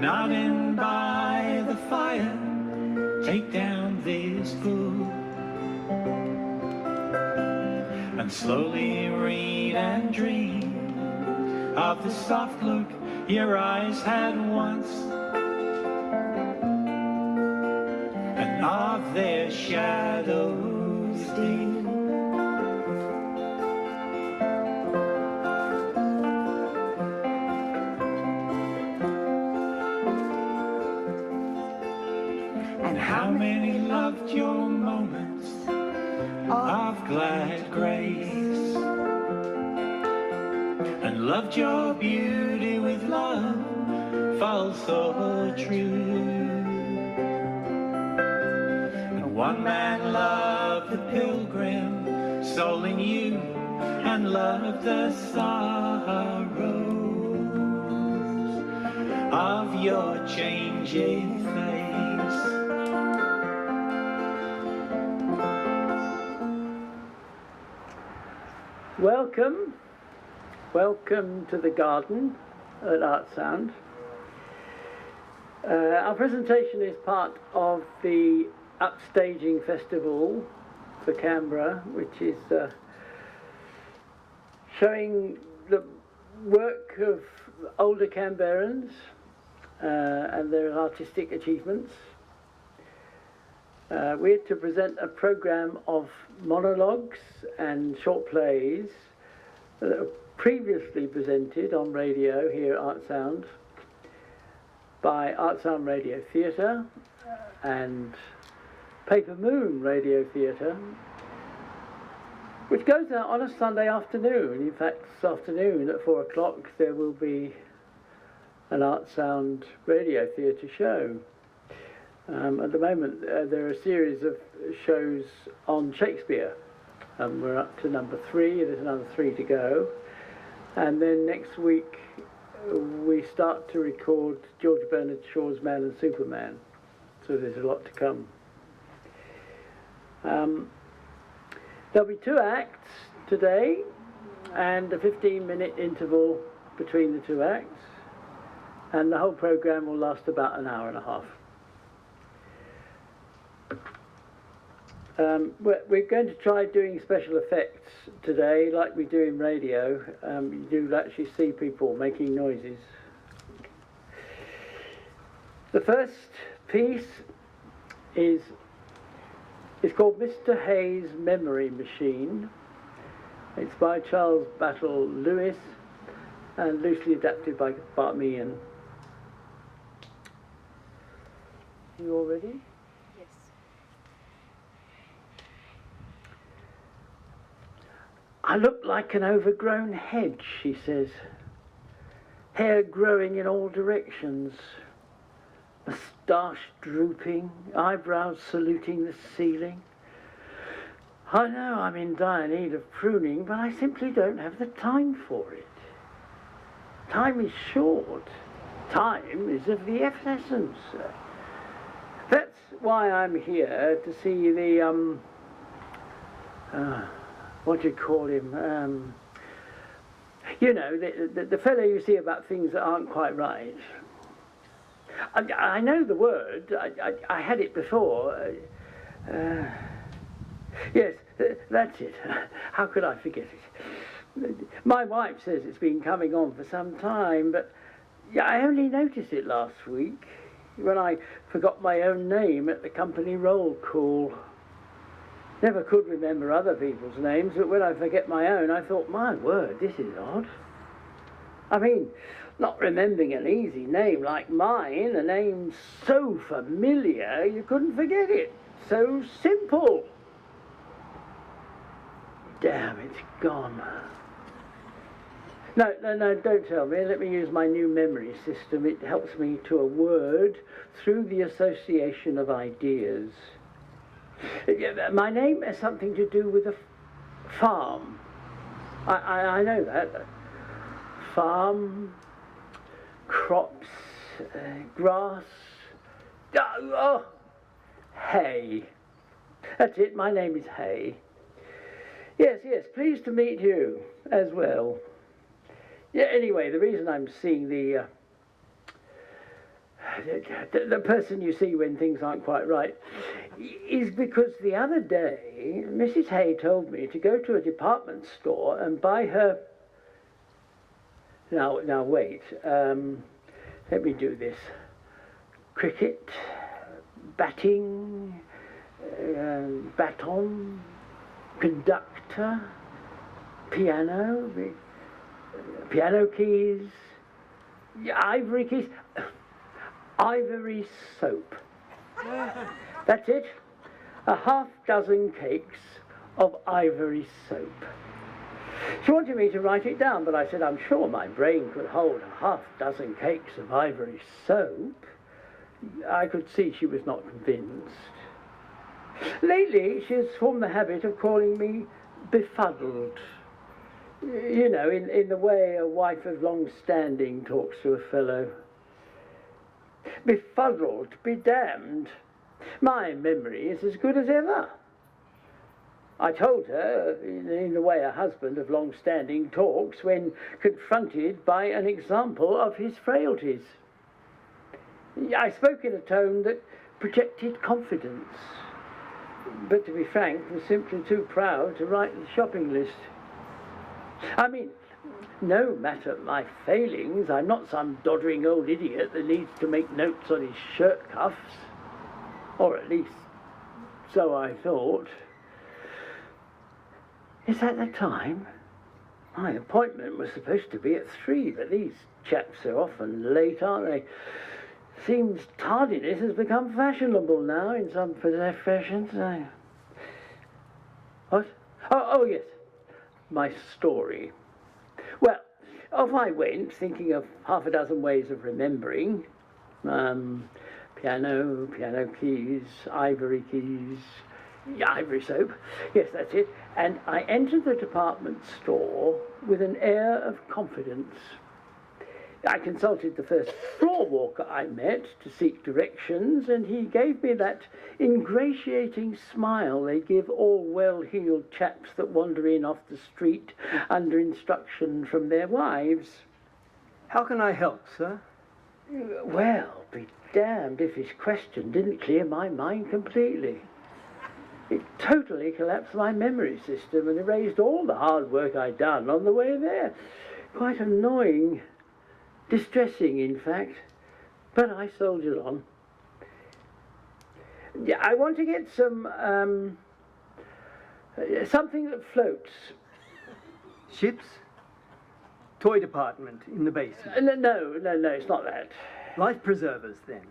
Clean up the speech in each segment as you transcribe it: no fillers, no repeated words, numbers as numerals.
nodding by the fire, take down this book and slowly read and dream of the soft look your eyes had once, and of their shadows deep. And how many loved your moments of glad grace, and loved your beauty with love false or true. And one man loved the pilgrim soul in you, and loved the sorrows of your changing face. Welcome to the garden at ArtSound. Our presentation is part of the Upstageing Festival for Canberra, which is showing the work of older Canberrans and their artistic achievements. We're to present a programme of monologues and short plays that were previously presented on radio here at ArtSound by ArtSound Radio Theatre and Paper Moon Radio Theatre, which goes out on a Sunday afternoon. In fact, this afternoon at 4 o'clock there will be an ArtSound Radio Theatre show. At the moment there are a series of shows on Shakespeare. We're up to number 3, there's another 3 to go. And then next week we start to record George Bernard Shaw's Man and Superman. So there's a lot to come. There'll be 2 acts today and a 15-minute interval between the 2 acts. And the whole programme will last about an hour and a half. We're going to try doing special effects today, like we do in radio. You do actually see people making noises. The first piece is called MrHay'sMemory Machine. It's by Charles Battle Lewis and loosely adapted by Bart Meehan. You all ready? I look like an overgrown hedge, she says. Hair growing in all directions. Moustache drooping, eyebrows saluting the ceiling. I know I'm in dire need of pruning, but I simply don't have the time for it. Time is short. Time is of the essence. That's why I'm here, to see the, what do you call him? You know, the fellow you see about things that aren't quite right. I know the word. I had it before. Yes, that's it. How could I forget it? My wife says it's been coming on for some time, but I only noticed it last week when I forgot my own name at the company roll call. Never could remember other people's names, but when I forget my own, I thought, my word, this is odd. I mean, not remembering an easy name like mine, a name so familiar you couldn't forget it. So simple. Damn, it's gone. No, don't tell me. Let me use my new memory system. It helps me to a word through the association of ideas. My name has something to do with a farm. I know that. Farm, crops, grass, hay. That's it, my name is Hay. Yes, pleased to meet you as well. Yeah, anyway, the reason I'm seeing the the person you see when things aren't quite right, is because the other day Mrs. Hay told me to go to a department store and buy her... Now wait, let me do this. Cricket, batting, baton, conductor, piano keys, ivory keys, ivory soap. That's it. A half dozen cakes of ivory soap. She wanted me to write it down, but I said I'm sure my brain could hold a half dozen cakes of ivory soap. I could see she was not convinced. Lately, she has formed the habit of calling me befuddled. You know, in the way a wife of long standing talks to a fellow. Befuddled, be damned. My memory is as good as ever. I told her, in the way a husband of long standing talks when confronted by an example of his frailties. I spoke in a tone that projected confidence, but to be frank, was simply too proud to write the shopping list. I mean, no matter my failings, I'm not some doddering old idiot that needs to make notes on his shirt cuffs. Or at least, so I thought. Is that the time? My appointment was supposed to be at 3, but these chaps are often late, aren't they? Seems tardiness has become fashionable now in some professions. What? Oh, yes. My story. Well, off I went, thinking of half a dozen ways of remembering. Piano keys, ivory soap. Yes, that's it. And I entered the department store with an air of confidence. I consulted the first floor walker I met to seek directions, and he gave me that ingratiating smile they give all well-heeled chaps that wander in off the street under instruction from their wives. How can I help, sir? Well, be damned if his question didn't clear my mind completely. It totally collapsed my memory system and erased all the hard work I'd done on the way there. Quite annoying. Distressing, in fact, but I soldiered on. Yeah, I want to get some, something that floats. Ships? Toy department in the basement? No, it's not that. Life preservers, then.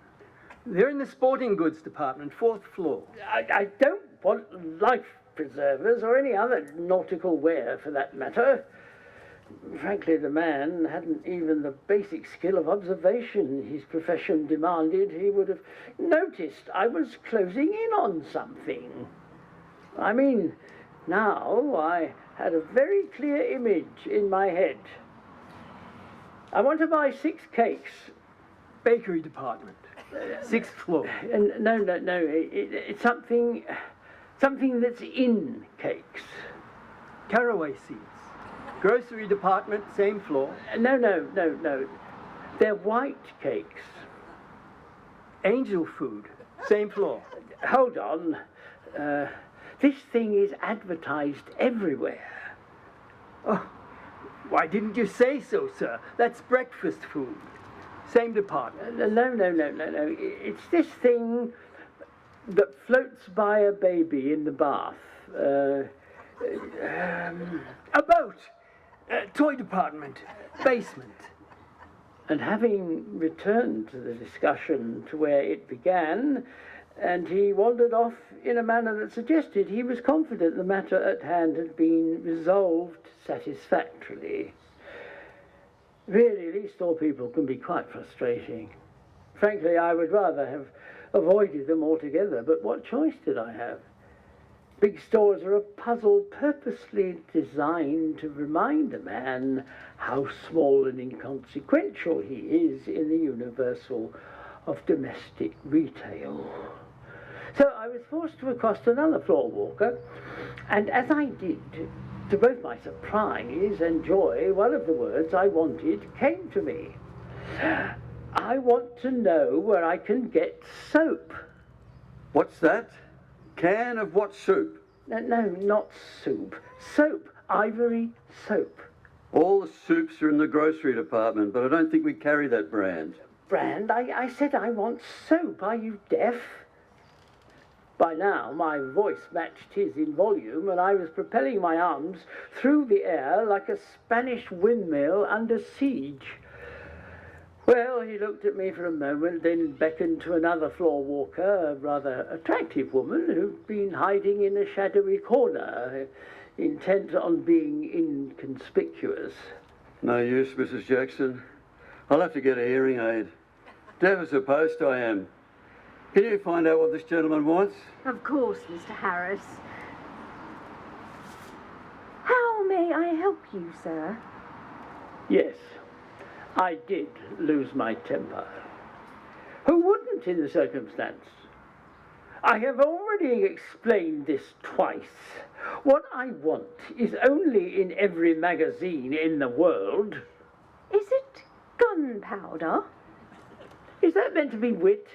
They're in the sporting goods department, 4th floor. I don't want life preservers or any other nautical wear, for that matter. Frankly, the man hadn't even the basic skill of observation his profession demanded. He would have noticed I was closing in on something. I mean, now I had a very clear image in my head. I want to buy 6 cakes. Bakery department, 6th floor. No, it's something that's in cakes. Caraway seeds. Grocery department, same floor. No. They're white cakes. Angel food, same floor. Hold on. This thing is advertised everywhere. Oh, why didn't you say so, sir? That's breakfast food. Same department. No. It's this thing that floats by a baby in the bath. A boat. Toy department, basement. And having returned to the discussion to where it began, and he wandered off in a manner that suggested he was confident the matter at hand had been resolved satisfactorily. Really, these store people can be quite frustrating. Frankly, I would rather have avoided them altogether, but what choice did I have? Big stores are a puzzle purposely designed to remind a man how small and inconsequential he is in the universal of domestic retail. So I was forced to accost another floor walker, and as I did, to both my surprise and joy, one of the words I wanted came to me. I want to know where I can get soap. What's that? Can of what soup? No, not soup. Soap. Ivory soap. All the soups are in the grocery department, but I don't think we carry that brand. Brand? I said I want soap. Are you deaf? By now, my voice matched his in volume, and I was propelling my arms through the air like a Spanish windmill under siege. Well, he looked at me for a moment, then beckoned to another floor walker, a rather attractive woman who'd been hiding in a shadowy corner, intent on being inconspicuous. No use, Mrs. Jackson. I'll have to get a hearing aid. Deaf as a post I am. Can you find out what this gentleman wants? Of course, Mr. Harris. How may I help you, sir? Yes, I did lose my temper. Who wouldn't in the circumstance? I have already explained this twice. What I want is only in every magazine in the world. Is it gunpowder? Is that meant to be wit?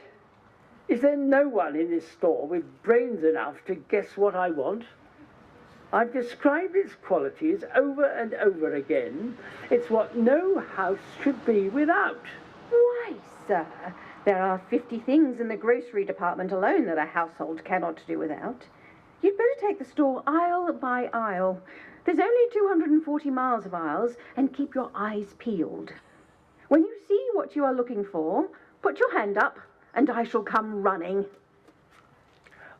Is there no one in this store with brains enough to guess what I want? I've described its qualities over and over again. It's what no house should be without. Why, sir, there are 50 things in the grocery department alone that a household cannot do without. You'd better take the store aisle by aisle. There's only 240 miles of aisles, and keep your eyes peeled. When you see what you are looking for, put your hand up, and I shall come running.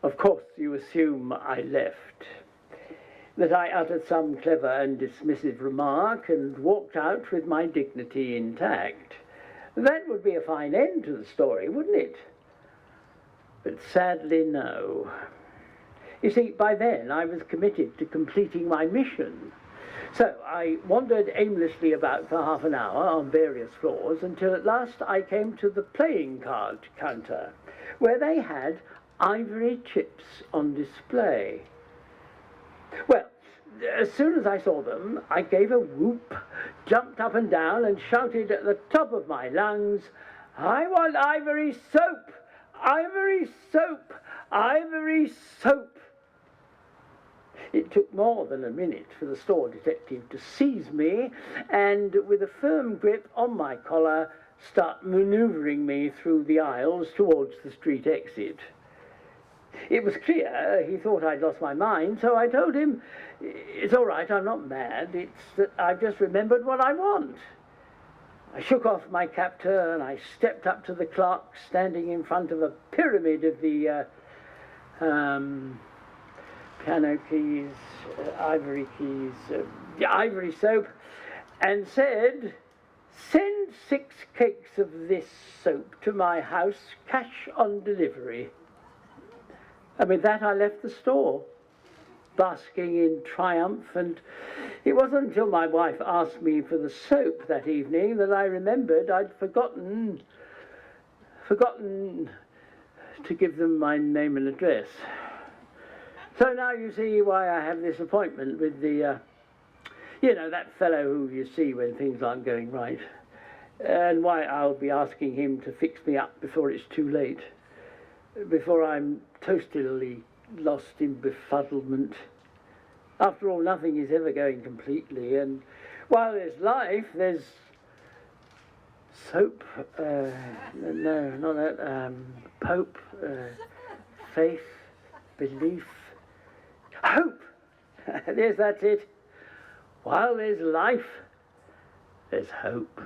Of course, you assume I left. That I uttered some clever and dismissive remark and walked out with my dignity intact. That would be a fine end to the story, wouldn't it? But sadly, no. You see, by then I was committed to completing my mission. So I wandered aimlessly about for half an hour on various floors until at last I came to the playing card counter, where they had ivory chips on display. Well, as soon as I saw them, I gave a whoop, jumped up and down and shouted at the top of my lungs, "I want ivory soap! Ivory soap! Ivory soap!" It took more than a minute for the store detective to seize me and, with a firm grip on my collar, start manoeuvring me through the aisles towards the street exit. It was clear he thought I'd lost my mind, so I told him, "It's all right, I'm not mad, it's that I've just remembered what I want." I shook off my captor and I stepped up to the clerk standing in front of a pyramid of the piano keys, ivory keys, ivory soap, and said, "Send 6 cakes of this soap to my house, cash on delivery." And with that I left the store, basking in triumph, and it wasn't until my wife asked me for the soap that evening that I remembered I'd forgotten to give them my name and address. So now you see why I have this appointment with the, that fellow who you see when things aren't going right, and why I'll be asking him to fix me up before it's too late, before I'm toastily lost in befuddlement. After all, nothing is ever going completely, and while there's life, there's soap, no, not that, Pope, faith, belief, hope. Yes, that's it. While there's life, there's hope.